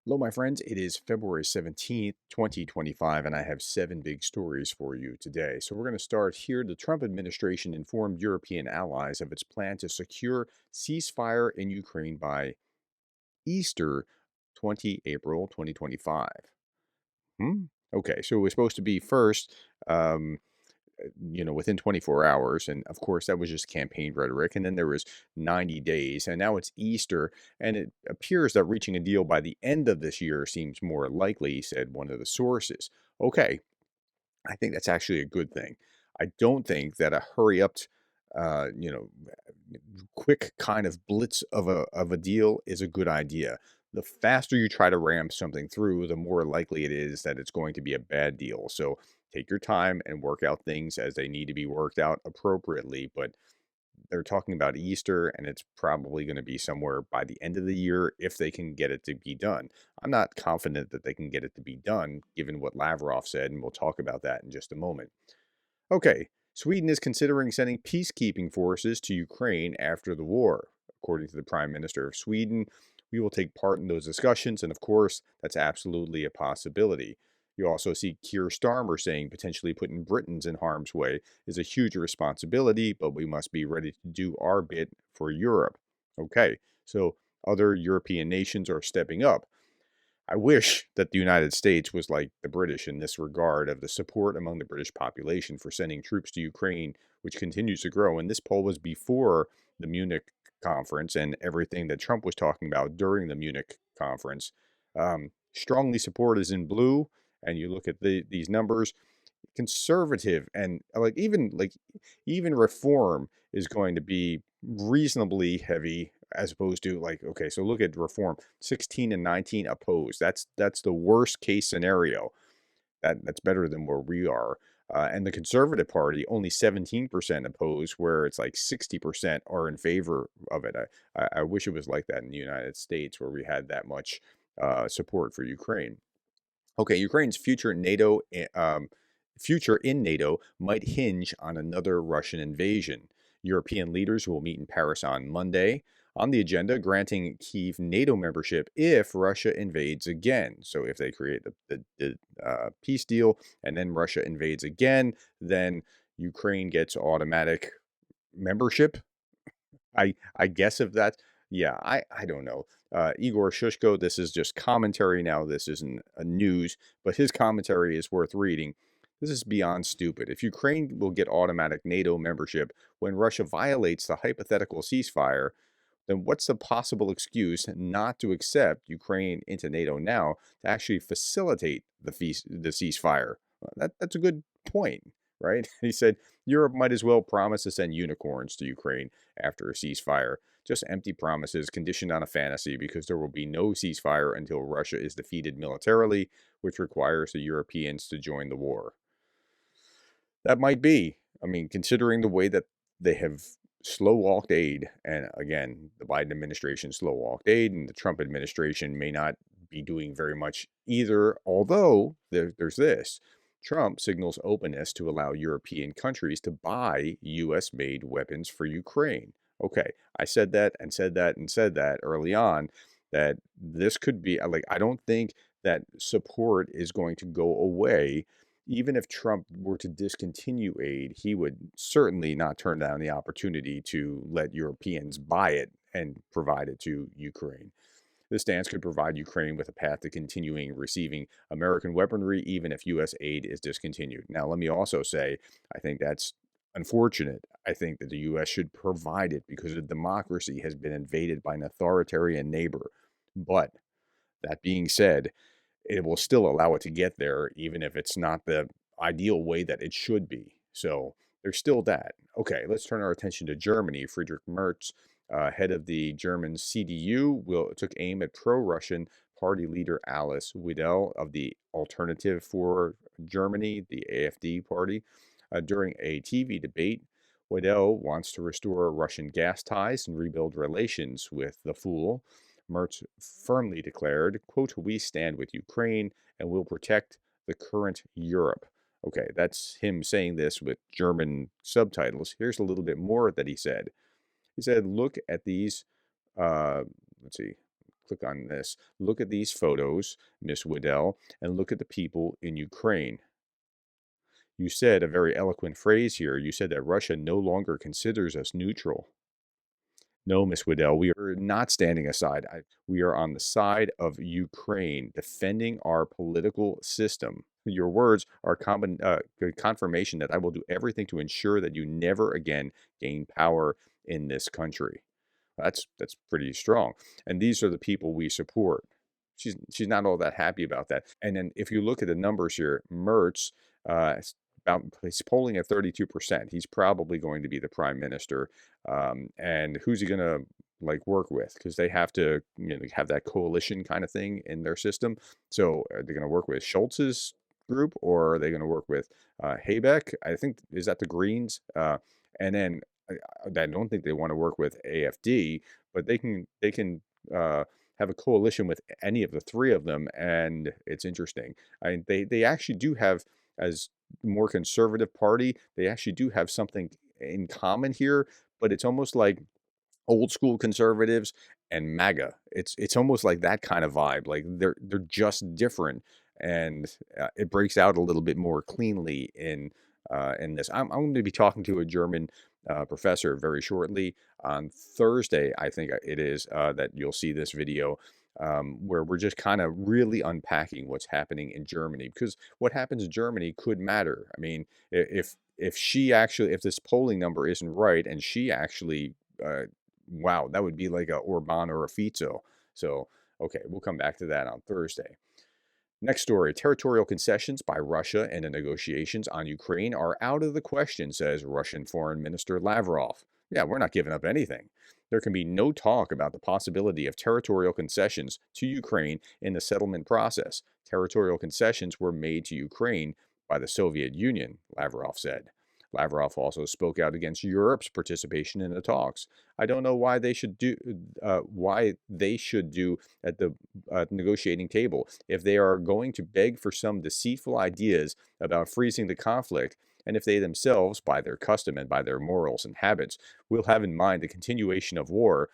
Hello, my friends. It is February 17th, 2025, and I have seven big stories for you today. So, we're going to start here. The Trump administration informed European allies of its plan to secure ceasefire in Ukraine by Easter 20 April 2025. Hmm? Okay, so it was supposed to be first. Um, within 24 hours. And of course, that was just campaign rhetoric. And then there was 90 days, and now it's Easter. And it appears that reaching a deal by the end of this year seems more likely, said one of the sources. Okay, I think that's actually a good thing. I don't think that a hurry up, uh, you know, quick kind of blitz of a deal is a good idea. The faster you try to ram something through, the more likely it is that it's going to be a bad deal. So take your time and work out things as they need to be worked out appropriately. But they're talking about Easter, and it's probably going to be somewhere by the end of the year if they can get it to be done. I'm not confident that they can get it to be done, given what Lavrov said, and we'll talk about that in just a moment. Okay, Sweden is considering sending peacekeeping forces to Ukraine after the war. According to the Prime Minister of Sweden, we will take part in those discussions, and of course, that's absolutely a possibility. You also see Keir Starmer saying potentially putting Britons in harm's way is a huge responsibility, but we must be ready to do our bit for Europe. Okay, so other European nations are stepping up. I wish that the United States was like the British in this regard of the support among the British population for sending troops to Ukraine, which continues to grow. And this poll was before the Munich conference and everything that Trump was talking about during the Munich conference. Strongly support is in blue, and you look at these numbers. Conservative and even reform is going to be reasonably heavy as opposed to like, okay, so look at reform, 16 and 19 opposed. That's the worst case scenario. That's better than where we are. And the Conservative Party only 17% opposed, where it's like 60% are in favor of it. I wish it was like that in the United States, where we had that much support for Ukraine. Okay, Ukraine's future in NATO might hinge on another Russian invasion. European leaders will meet in Paris on Monday. On the agenda, granting Kyiv NATO membership if Russia invades again. So, if they create the peace deal and then Russia invades again, then Ukraine gets automatic membership. I guess if that, yeah, I don't know. Igor Shushko, this is just commentary now. This isn't a news, but his commentary is worth reading. This is beyond stupid. If Ukraine will get automatic NATO membership when Russia violates the hypothetical ceasefire, then what's the possible excuse not to accept Ukraine into NATO now to actually facilitate the ceasefire? That's a good point, right? He said Europe might as well promise to send unicorns to Ukraine after a ceasefire. Just empty promises conditioned on a fantasy because there will be no ceasefire until Russia is defeated militarily, which requires the Europeans to join the war. That might be. I mean, considering the way that they have slow walked aid, and again, the Biden administration slow walked aid, and the Trump administration may not be doing very much either. Although there's this. Trump signals openness to allow European countries to buy US made weapons for Ukraine. Okay, I said that and said that and said that early on that this could be like, I don't think that support is going to go away even if Trump were to discontinue aid, he would certainly not turn down the opportunity to let Europeans buy it and provide it to Ukraine. This stance could provide Ukraine with a path to continuing receiving American weaponry, even if U.S. aid is discontinued. Now, let me also say, I think that's unfortunate. I think that the U.S. should provide it because the democracy has been invaded by an authoritarian neighbor. But that being said, it will still allow it to get there, even if it's not the ideal way that it should be. So there's still that. Okay, let's turn our attention to Germany. Friedrich Merz, head of the German CDU, took aim at pro-Russian party leader Alice Weidel of the Alternative for Germany, the AfD party, during a TV debate. Weidel wants to restore Russian gas ties and rebuild relations with the fool. Merz firmly declared, quote, "We stand with Ukraine and will protect the current Europe." Okay, that's him saying this with German subtitles. Here's a little bit more that he said. He said, look at these, uh, let's see, Click on this. Look at these photos, Miss Waddell, and look at the people in Ukraine. You said a very eloquent phrase here. You said that Russia no longer considers us neutral. No, Miss Waddell, we are not standing aside. We are on the side of Ukraine, defending our political system. Your words are confirmation that I will do everything to ensure that you never again gain power in this country. That's pretty strong. And these are the people we support. She's not all that happy about that. And then if you look at the numbers here, Mertz, he's polling at 32%. He's probably going to be the prime minister. And who's he going to like work with? Because they have to have that coalition kind of thing in their system. So are they going to work with Schultz's group, or are they going to work with Habeck? I think is that the Greens, and then I don't think they want to work with AFD, but they can have a coalition with any of the three of them, and it's interesting. I mean, they actually do have, as more conservative party, they actually do have something in common here, but it's almost like old school conservatives and MAGA. It's almost like that kind of vibe. Like they're just different, and it breaks out a little bit more cleanly in this. I'm going to be talking to a German professor very shortly on Thursday. I think it is that you'll see this video. Where we're just kind of really unpacking what's happening in Germany, because what happens in Germany could matter. I mean, if this polling number isn't right and she actually wow, that would be like a Orban or a Fico. So, okay, we'll come back to that on Thursday. Next story, territorial concessions by Russia in the negotiations on Ukraine are out of the question, says Russian Foreign Minister Lavrov. Yeah, we're not giving up anything. There can be no talk about the possibility of territorial concessions to Ukraine in the settlement process. Territorial concessions were made to Ukraine by the Soviet Union, Lavrov said. Lavrov also spoke out against Europe's participation in the talks. I don't know why they should do at the negotiating table if they are going to beg for some deceitful ideas about freezing the conflict, and if they themselves, by their custom and by their morals and habits, will have in mind the continuation of war.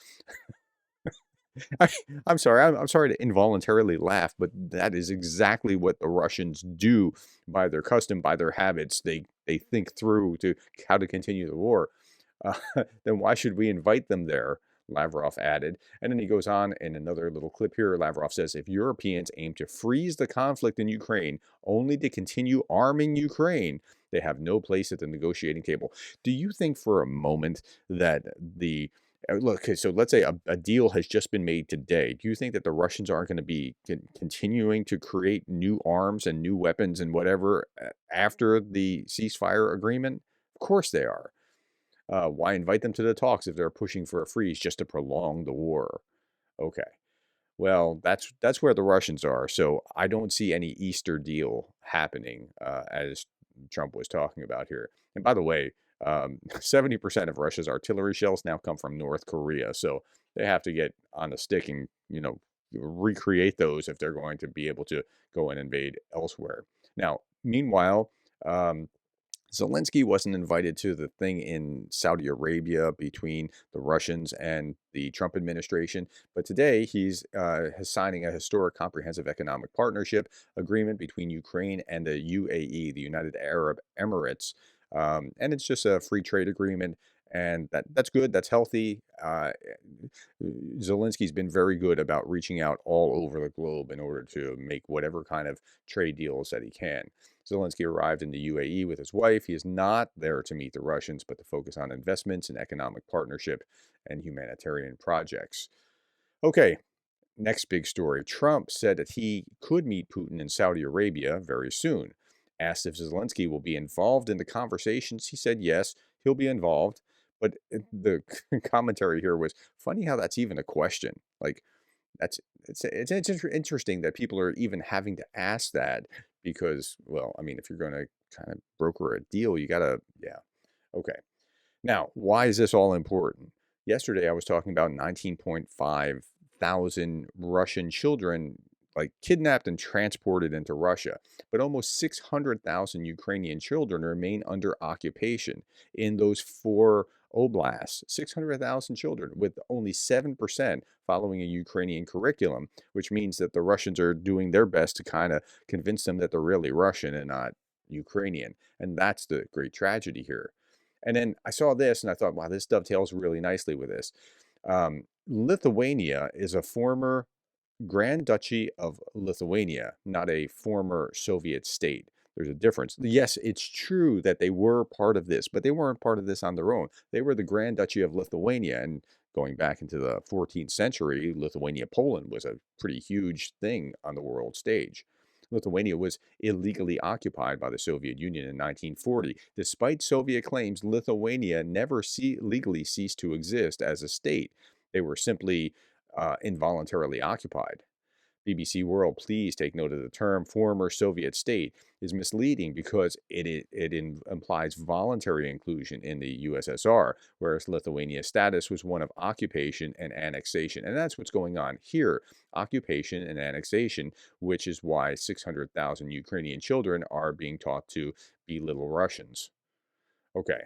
I, I'm sorry. I'm sorry to involuntarily laugh, but that is exactly what the Russians do by their custom, by their habits. They think through to how to continue the war. Then why should we invite them there? Lavrov added. And then he goes on in another little clip here. Lavrov says, if Europeans aim to freeze the conflict in Ukraine only to continue arming Ukraine, they have no place at the negotiating table. Do you think for a moment that the look, okay, so let's say a deal has just been made today. Do you think that the Russians aren't going to be continuing to create new arms and new weapons and whatever after the ceasefire agreement? Of course they are. Why invite them to the talks if they're pushing for a freeze just to prolong the war? Okay. Well, that's where the Russians are. So I don't see any Easter deal happening, as Trump was talking about here. And by the way, 70% of Russia's artillery shells now come from North Korea. So they have to get on the stick and, recreate those if they're going to be able to go and invade elsewhere. Now, meanwhile, Zelensky wasn't invited to the thing in Saudi Arabia between the Russians and the Trump administration, but today he's signing a historic comprehensive economic partnership agreement between Ukraine and the UAE, the United Arab Emirates, and it's just a free trade agreement, and that's good, that's healthy. Zelensky's been very good about reaching out all over the globe in order to make whatever kind of trade deals that he can. Zelensky arrived in the UAE with his wife. He is not there to meet the Russians, but to focus on investments and economic partnership and humanitarian projects. Okay, next big story. Trump said that he could meet Putin in Saudi Arabia very soon. Asked if Zelensky will be involved in the conversations, he said yes, he'll be involved. But the commentary here was funny how that's even a question. Like, that's it's interesting that people are even having to ask that because, well, I mean, if you're going to kind of broker a deal, you got to, yeah. Okay. Now, why is this all important? Yesterday, I was talking about 19.5 thousand Russian children like kidnapped and transported into Russia, but almost 600,000 Ukrainian children remain under occupation in those four oblasts, 600,000 children, with only 7% following a Ukrainian curriculum, which means that the Russians are doing their best to kind of convince them that they're really Russian and not Ukrainian. And that's the great tragedy here. And then I saw this and I thought, wow, this dovetails really nicely with this. Lithuania is a former Grand Duchy of Lithuania, not a former Soviet state. There's a difference. Yes, it's true that they were part of this, but they weren't part of this on their own. They were the Grand Duchy of Lithuania. And going back into the 14th century, Lithuania, Poland was a pretty huge thing on the world stage. Lithuania was illegally occupied by the Soviet Union in 1940. Despite Soviet claims, Lithuania never legally ceased to exist as a state. They were simply involuntarily occupied. BBC World, please take note of the term former Soviet state is misleading because it implies voluntary inclusion in the USSR, whereas Lithuania's status was one of occupation and annexation. And that's what's going on here, occupation and annexation, which is why 600,000 Ukrainian children are being taught to be little Russians. Okay.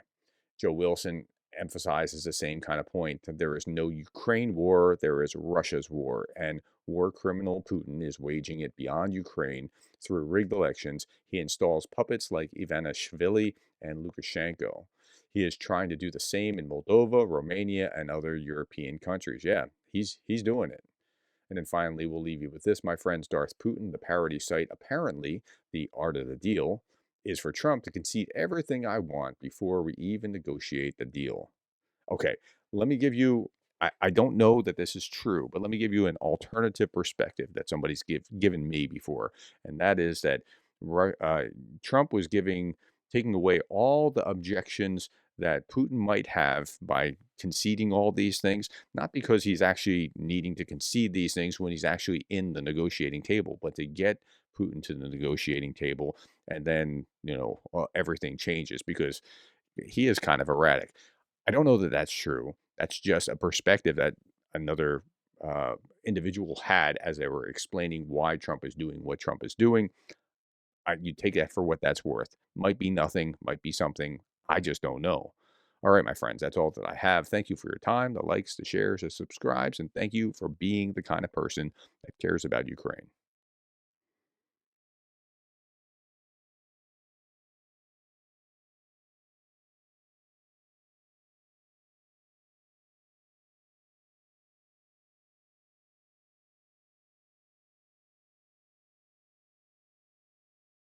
Joe Wilson emphasizes the same kind of point that there is no Ukraine war, there is Russia's war, and war criminal Putin is waging it beyond Ukraine through rigged elections. He installs puppets like Ivanishvili and Lukashenko. He is trying to do the same in Moldova, Romania, and other European countries. Yeah, he's doing it. And then finally, we'll leave you with this, my friends. Darth Putin, the parody site, apparently, the art of the deal, is for Trump to concede everything I want before we even negotiate the deal. Okay, let me give you, I don't know that this is true, but let me give you an alternative perspective that somebody's given me before. And that is that Trump was taking away all the objections that Putin might have by conceding all these things, not because he's actually needing to concede these things when he's actually in the negotiating table, but to get Putin to the negotiating table. And then, everything changes because he is kind of erratic. I don't know that that's true. That's just a perspective that another individual had as they were explaining why Trump is doing what Trump is doing. You take that for what that's worth. Might be nothing, might be something. I just don't know. All right, my friends, that's all that I have. Thank you for your time, the likes, the shares, the subscribes, and thank you for being the kind of person that cares about Ukraine.